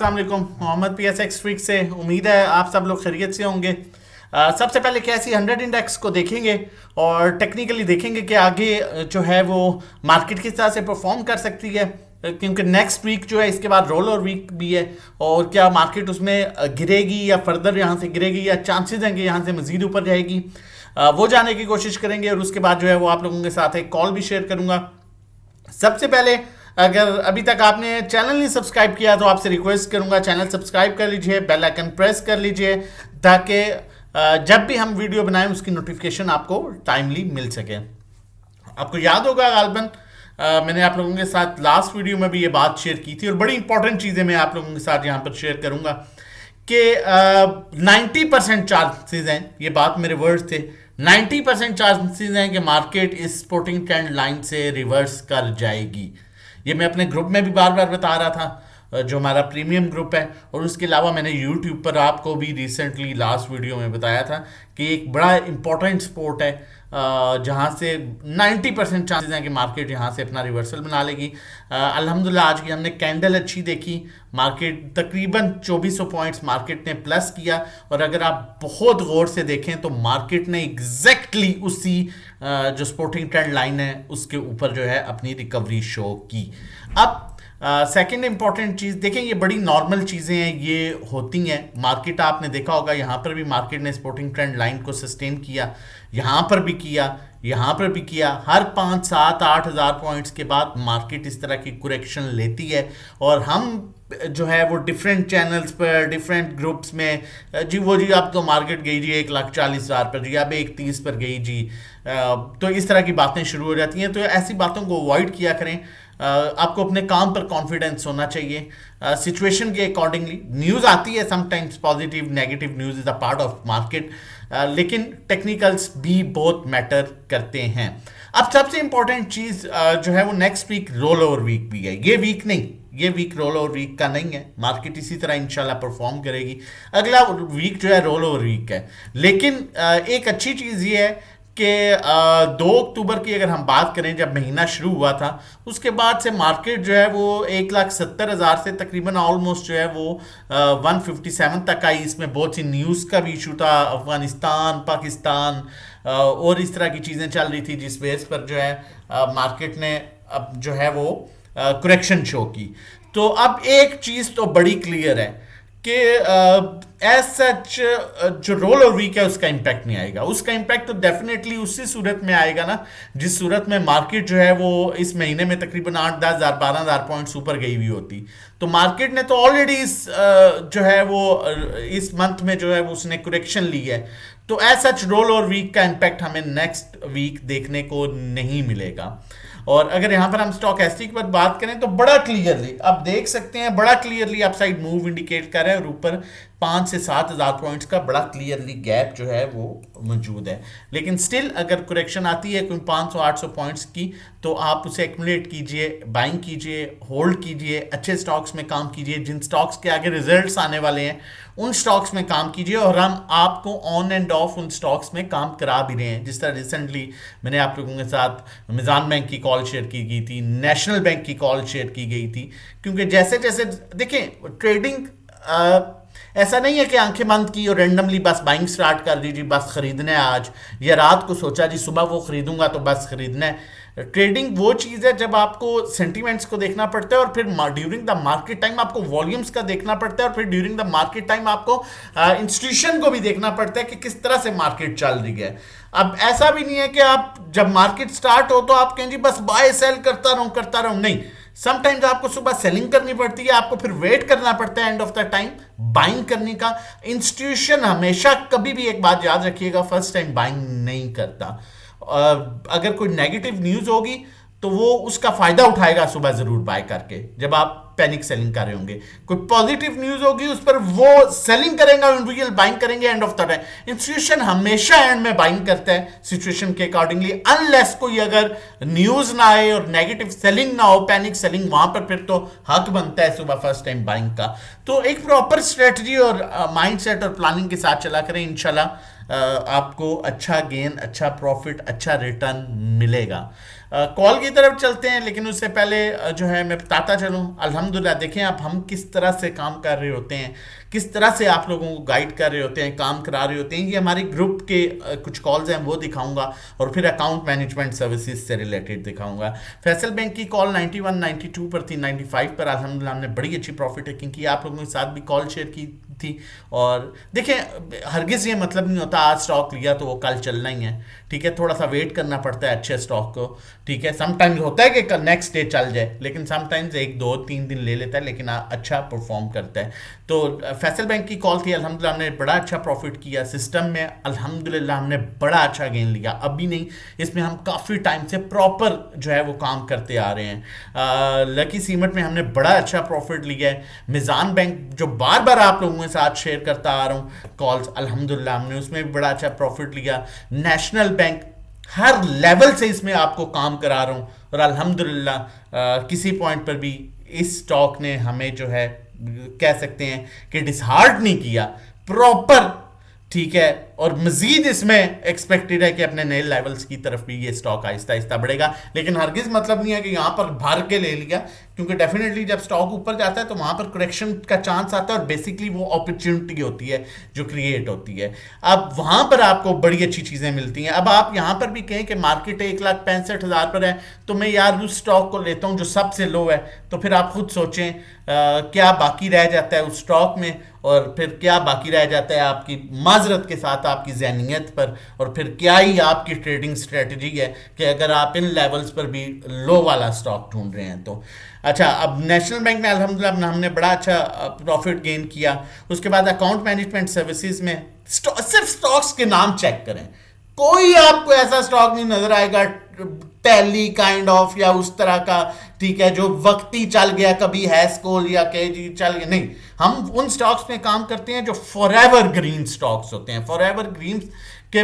अस्सलाम वालेकुम। Mohammad PSX trick से उम्मीद है आप सब लोग खैरियत से होंगे। सबसे पहले कैसी 100 इंडेक्स को देखेंगे और टेक्निकली देखेंगे कि आगे जो है वो मार्केट किस तरह से परफॉर्म कर सकती है, क्योंकि नेक्स्ट वीक जो है इसके बाद रोल और वीक भी है। और क्या मार्केट उसमें गिरेगी या फर्दर यहाँ से गिरेगी या चांसेस हैं कि यहाँ से मजीद ऊपर जाएगी, वो जानने की कोशिश करेंगे। और उसके बाद जो है वो आप लोगों के साथ एक कॉल भी शेयर करूँगा। सबसे पहले अगर अभी तक आपने चैनल नहीं सब्सक्राइब किया तो आपसे रिक्वेस्ट करूंगा चैनल सब्सक्राइब कर लीजिए, बेल आइकन प्रेस कर लीजिए ताकि जब भी हम वीडियो बनाएं उसकी नोटिफिकेशन आपको टाइमली मिल सके। आपको याद होगा गालबन मैंने आप लोगों के साथ लास्ट वीडियो में भी ये बात शेयर की थी और बड़ी इंपॉर्टेंट चीज़ें मैं आप लोगों के साथ यहाँ पर शेयर करूंगा कि 90% चांसेस हैं, ये बात मेरे वर्ड्स थे, 90% चांसेस हैं कि मार्केट इस सपोर्टिंग ट्रेंड लाइन से रिवर्स कर जाएगी। ये मैं अपने ग्रुप में भी बार बार बता रहा था, जो हमारा प्रीमियम ग्रुप है, और उसके अलावा मैंने यूट्यूब पर आपको भी रिसेंटली लास्ट वीडियो में बताया था कि एक बड़ा इंपॉर्टेंट स्पोर्ट है जहाँ से 90% चांसेस हैं कि मार्केट यहाँ से अपना रिवर्सल बना लेगी। अल्हम्दुलिल्लाह आज की हमने कैंडल अच्छी देखी, मार्केट तकरीबन 2400 पॉइंट्स मार्केट ने प्लस किया। और अगर आप बहुत गौर से देखें तो मार्केट ने एग्जैक्टली उसी जो सपोर्टिंग ट्रेंड लाइन है उसके ऊपर जो है अपनी रिकवरी शो की। अब सेकेंड इंपॉर्टेंट चीज़ देखें, ये बड़ी नॉर्मल चीज़ें हैं, ये होती हैं। मार्केट आपने देखा होगा यहाँ पर भी मार्केट ने सपोर्टिंग ट्रेंड लाइन को सस्टेन किया, यहाँ पर भी किया, यहाँ पर भी किया। हर 5, 7, 8 हज़ार पॉइंट्स के बाद मार्केट इस तरह की करेक्शन लेती है और हम जो है वो डिफरेंट चैनल्स पर डिफरेंट ग्रुप्स में जी वो जी अब तो मार्केट गई जी 1,40,000 पर, जी अब 1,30 पर गई जी, तो इस तरह की बातें शुरू हो जाती हैं। तो ऐसी बातों को अवॉइड किया करें। आपको अपने काम पर कॉन्फिडेंस होना चाहिए, सिचुएशन के अकॉर्डिंगली। न्यूज़ आती है sometimes, positive negative news is a part of market, लेकिन टेक्निकल्स भी बहुत मैटर करते हैं। अब सबसे इंपॉर्टेंट चीज़ जो है वो next week roll over week भी है। ये वीक नहीं, ये वीक रोल ओवर वीक का नहीं है। मार्केट इसी तरह इंशाल्लाह परफॉर्म करेगी। अगला वीक जो है रोल ओवर वीक है। लेकिन एक अच्छी चीज़ ये है कि 2 अक्टूबर की अगर हम बात करें, जब महीना शुरू हुआ था, उसके बाद से मार्केट जो है वो 1,70,000 से तकरीबन ऑलमोस्ट जो है वो 157 तक आई। इसमें बहुत सी न्यूज़ का भी इशू था, अफगानिस्तान, पाकिस्तान और इस तरह की चीज़ें चल रही थी जिस बेस पर जो है मार्केट ने अब जो है वो करेक्शन शो की। तो अब एक चीज़ तो बड़ी क्लियर है कि एज सच जो रोल और वीक है उसका इम्पैक्ट नहीं आएगा। उसका इम्पैक्ट तो डेफिनेटली उसी सूरत में आएगा ना जिस सूरत में मार्केट जो है वो इस महीने में तकरीबन 8-10 हज़ार 12 हज़ार पॉइंट्स ऊपर गई हुई होती। तो मार्केट ने तो ऑलरेडी इस जो है वो इस मंथ में जो है वो उसने करेक्शन ली है। तो एज सच रोल और वीक का इम्पैक्ट हमें नेक्स्ट वीक देखने को नहीं मिलेगा। और अगर यहां पर हम स्टॉक एस्टिक पर बात करें तो बड़ा क्लियरली आप देख सकते हैं, बड़ा क्लियरली अपसाइड मूव इंडिकेट कर रहा है और ऊपर 5 से 7 हज़ार पॉइंट्स का बड़ा क्लियरली गैप जो है वो मौजूद है। लेकिन स्टिल अगर करेक्शन आती है कोई 500-800 पॉइंट्स की तो आप उसे एक्यूमुलेट कीजिए, बाइंग कीजिए, होल्ड कीजिए, अच्छे स्टॉक्स में काम कीजिए। जिन स्टॉक्स के आगे रिजल्ट्स आने वाले हैं उन स्टॉक्स में काम कीजिए और हम आपको ऑन एंड ऑफ उन स्टॉक्स में काम करा भी रहे हैं। जिस तरह रिसेंटली मैंने आप लोगों के साथ मिज़ान बैंक की कॉल शेयर की गई थी, नेशनल बैंक की कॉल शेयर की गई थी, क्योंकि जैसे जैसे देखें ट्रेडिंग ऐसा नहीं है कि आंखें बंद की और रेंडमली बस बाइंग स्टार्ट कर दी, जी बस खरीदना है आज, या रात को सोचा जी सुबह वो खरीदूंगा तो बस खरीदना है। ट्रेडिंग वो चीज़ है जब आपको सेंटीमेंट्स को देखना पड़ता है और फिर ड्यूरिंग द मार्केट टाइम आपको वॉल्यूम्स का देखना पड़ता है और फिर ड्यूरिंग द मार्केट टाइम आपको इंस्टीट्यूशन को भी देखना पड़ता है कि किस तरह से मार्केट चल रही है। अब ऐसा भी नहीं है कि आप जब मार्केट स्टार्ट हो तो आप कहें जी बस बाय सेल करता रहूं, नहीं। समटाइम्स आपको सुबह सेलिंग करनी पड़ती है, आपको फिर वेट करना पड़ता है end of the time buying करने का। इंस्टीट्यूशन हमेशा कभी भी एक बात याद रखिएगा, फर्स्ट टाइम बाइंग नहीं करता। अगर कोई नेगेटिव न्यूज होगी तो वो उसका फायदा उठाएगा सुबह जरूर बाय करके जब आप पैनिक सेलिंग कर रहे होंगे। कोई पॉजिटिव न्यूज होगी उस पर वो सेलिंग करेगा, इंडिविजुअल बाइंग करेंगे end of the time. Institution हमेशा एंड में बाइंग करता है सिचुएशन के अकॉर्डिंगली, अनलेस कोई अगर न्यूज ना आए और नेगेटिव सेलिंग ना हो, पैनिक सेलिंग, वहां पर फिर तो हक बनता है सुबह फर्स्ट टाइम बाइंग का। तो एक प्रॉपर स्ट्रेटजी और माइंडसेट और प्लानिंग के साथ चला करें, इंशाल्लाह आपको अच्छा गेन, अच्छा प्रॉफिट, अच्छा रिटर्न मिलेगा। कॉल की तरफ चलते हैं, लेकिन उससे पहले जो है मैं बताता चलूँ, अल्हम्दुलिल्लाह देखें आप हम किस तरह से काम कर रहे होते हैं, किस तरह से आप लोगों को गाइड कर रहे होते हैं, काम करा रहे होते हैं। ये हमारी ग्रुप के कुछ कॉल्स हैं वो दिखाऊंगा, और फिर अकाउंट मैनेजमेंट सर्विसेज से रिलेटेड दिखाऊंगा। फैसल बैंक की कॉल 91 92 पर थी, 95 पर अल्हम्दुलिल्लाह हमने बड़ी अच्छी प्रॉफिट टेकिंग की, आप लोगों के साथ भी कॉल शेयर की थी। और देखें हरगिज़ ये मतलब नहीं होता आज स्टॉक लिया तो वो कल चलना ही है, ठीक है, थोड़ा सा वेट करना पड़ता है अच्छे स्टॉक को, ठीक है। समटाइम्स होता है कि कल नेक्स्ट डे चल जाए, लेकिन समटाइम्स 1 2 3 दिन ले लेता है, लेकिन अच्छा परफॉर्म करता है। तो फैसल बैंक की कॉल थी, अल्हम्दुलिल्लाह हमने बड़ा अच्छा प्रॉफिट किया, सिस्टम में अल्हम्दुलिल्लाह हमने बड़ा अच्छा गेन लिया। अभी नहीं, इसमें हम काफ़ी टाइम से प्रॉपर जो है वो काम करते आ रहे हैं। लकी सीमेंट में हमने बड़ा अच्छा प्रॉफिट लिया है। मिज़ान बैंक जो बार बार आप लोगों के साथ शेयर करता आ रहा हूँ कॉल्स, अल्हम्दुलिल्लाह हमने उसमें भी बड़ा अच्छा प्रॉफिट लिया। नेशनल बैंक हर लेवल से इसमें आपको काम करा रहा हूँ, और अल्हम्दुलिल्लाह किसी पॉइंट पर भी इस स्टॉक ने हमें जो है कह सकते हैं कि डिसहार्ट नहीं किया, प्रॉपर, ठीक है। और मजीद इसमें एक्सपेक्टेड है कि अपने नए लेवल्स की तरफ भी ये स्टॉक आहिस्ता आहिस्ता बढ़ेगा, लेकिन हरगिज मतलब नहीं है कि यहाँ पर भर के ले लिया, क्योंकि डेफिनेटली जब स्टॉक ऊपर जाता है तो वहाँ पर करेक्शन का चांस आता है, और बेसिकली वो अपॉर्चुनिटी होती है जो क्रिएट होती है। अब वहाँ पर आपको बड़ी अच्छी चीज़ें मिलती हैं। अब आप यहाँ पर भी कहें कि मार्केट 1,65,000 पर है, तो मैं यार उस स्टॉक को लेता हूँ जो सबसे लो है, तो फिर आप खुद सोचें क्या बाकी रह जाता है उस स्टॉक में, और फिर क्या बाकी रह जाता है आपकी माजरत के साथ आपकी ज़हनियत पर, और फिर क्या ही आपकी ट्रेडिंग स्ट्रेटजी है कि अगर आप इन लेवल्स पर भी लो वाला स्टॉक ढूंढ रहे हैं तो। अच्छा, अब नेशनल बैंक में अल्हम्दुलिल्लाह हमने बड़ा अच्छा प्रॉफिट गेन किया। उसके बाद अकाउंट मैनेजमेंट सर्विसेज में सिर्फ स्टॉक्स के नाम चेक करें, कोई आपको ऐसा स्टॉक नहीं नजर आएगा टैली काइंड ऑफ या उस तरह का, ठीक है, जो वक्ती चल गया, कभी हैस्कोल या केजी चल गया, नहीं। हम उन स्टॉक्स में काम करते हैं जो फॉरएवर ग्रीन स्टॉक्स होते हैं, फॉरएवर ग्रीन के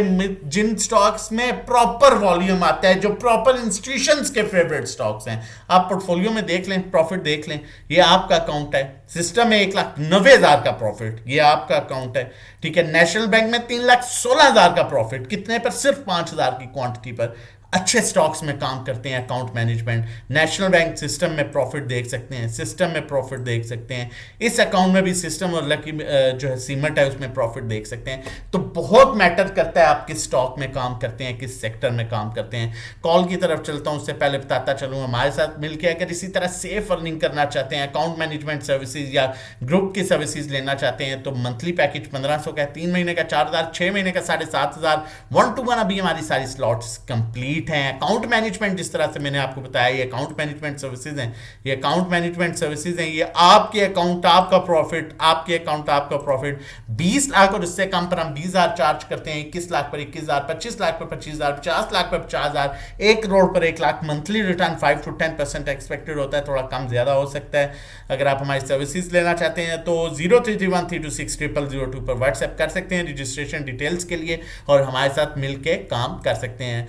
जिन स्टॉक्स में प्रॉपर वॉल्यूम आता है, जो प्रॉपर इंस्टीट्यूशंस के फेवरेट स्टॉक्स हैं। आप पोर्टफोलियो में देख लें, प्रॉफिट देख लें, ये आपका अकाउंट है। सिस्टम में 1,90,000 का प्रॉफिट, ये आपका अकाउंट है, ठीक है। नेशनल बैंक में 3,16,000 का प्रॉफिट, कितने पर? सिर्फ 5,000 की क्वांटिटी पर। अच्छे स्टॉक्स में काम करते हैं account management. National bank system में प्रॉफिट देख सकते हैं, सिस्टम में प्रॉफिट देख सकते हैं, इस अकाउंट में भी सिस्टम और लकी जो है सीमेंट है उसमें प्रॉफिट देख सकते हैं। तो बहुत मैटर करता है आप किस स्टॉक में काम करते हैं, किस सेक्टर में काम करते हैं। कॉल की तरफ चलता हूं, उससे पहले बताता चलूँ, हमारे साथ मिलकर अगर इसी तरह सेफ अर्निंग करना चाहते हैं, अकाउंट मैनेजमेंट सर्विसेज या ग्रुप की सर्विसेज लेना चाहते हैं, तो मंथली पैकेज 1,500 का है, 3 महीने का 4,000, 6 महीने का 7,500, 1-to-1 अभी हमारी सारी स्लॉट्स कंप्लीट हैं। अकाउंट मैनेजमेंट जिस तरह से मैंने आपको बताया, ये अकाउंट मैनेजमेंट सर्विसेज हैं, ये अकाउंट मैनेजमेंट सर्विसेज हैं, ये आपके अकाउंट आपका प्रॉफिट, आपके अकाउंट आपका प्रॉफिट। 20 लाख और उससे कम पर हम 20,000 चार्ज करते हैं, 21 लाख पर 21,000, 25 लाख पर 25,000, 50 लाख पर 50,000, 1 करोड़ पर 1 lakh. Monthly return 5 to 10% expected होता है, थोड़ा कम ज्यादा हो सकता है। अगर आप हमारी सर्विसेज लेना चाहते हैं तो 0331326002 पर व्हाट्सएप कर सकते हैं रजिस्ट्रेशन डिटेल्स के लिए, और हमारे साथ मिलकर काम कर सकते हैं।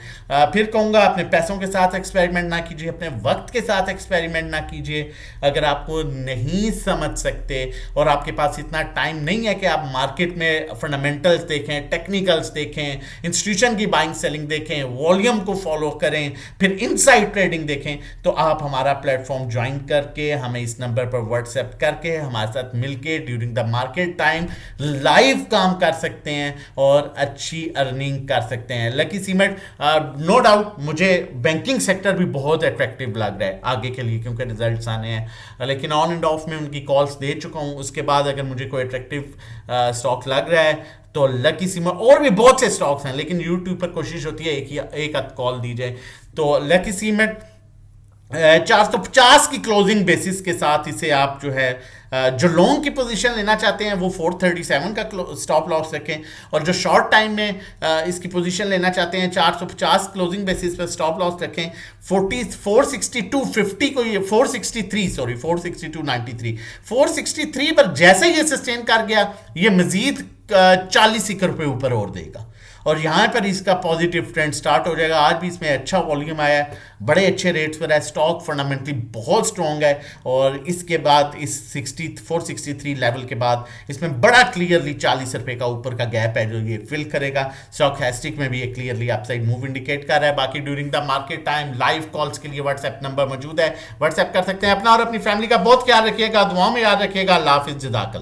फिर कहूँगा अपने पैसों के साथ एक्सपेरिमेंट ना कीजिए, अपने वक्त के साथ एक्सपेरिमेंट ना कीजिए। अगर आपको नहीं समझ सकते और आपके पास इतना टाइम नहीं है कि आप मार्केट में फंडामेंटल्स देखें, टेक्निकल्स देखें, इंस्टीट्यूशन की बाइंग सेलिंग देखें, वॉल्यूम को फॉलो करें, फिर इनसाइड ट्रेडिंग देखें, तो आप हमारा प्लेटफॉर्म ज्वाइन करके हमें इस नंबर पर व्हाट्सएप करके हमारे साथ मिलके during the market time live काम कर सकते हैं और अच्छी अर्निंग कर सकते हैं। लकी सीमेंट नो डाउट मुझे बैंकिंग सेक्टर भी बहुत अट्रैक्टिव लग रहा है आगे के लिए, क्योंकि रिजल्ट्स आने हैं, लेकिन ऑन एंड ऑफ में उनकी कॉल्स दे चुका हूं। उसके बाद अगर मुझे कोई अट्रैक्टिव स्टॉक लग रहा है तो लकी सीमेंट, और भी बहुत से स्टॉक्स हैं, लेकिन यूट्यूब पर कोशिश होती है एक आध कॉल दी जाए। तो लकी सीमेंट 450 की क्लोजिंग बेसिस के साथ इसे आप जो है जो लॉन्ग की पोजीशन लेना चाहते हैं वो 437 का स्टॉप लॉस रखें, और जो शॉर्ट टाइम में इसकी पोजीशन लेना चाहते हैं 450 क्लोजिंग बेसिस पर स्टॉप लॉस रखें। 462.50 को ये 463 पर जैसे ये सस्टेन कर गया, ये मजीद 40 रुपए ऊपर और देगा, और यहाँ पर इसका पॉजिटिव ट्रेंड स्टार्ट हो जाएगा। आज भी इसमें अच्छा वॉल्यूम आया है, बड़े अच्छे रेट्स पर है, स्टॉक फंडामेंटली बहुत स्ट्रॉन्ग है। और इसके बाद इस 463 लेवल के बाद इसमें बड़ा क्लियरली 40 रुपए का ऊपर का गैप है जो ये फिल करेगा। स्टॉक हैस्टिक में भी ये क्लियरली अपसाइड मूव इंडिकेट कर रहा है। बाकी during the market time live calls के लिए व्हाट्सएप नंबर मौजूद है, व्हाट्सएप कर सकते हैं। अपना और अपनी फैमिली का बहुत ख्याल रखिएगा, दुआओं में याद रखिएगा। अल्लाह हाफिज़, जज़ाकल्लाह।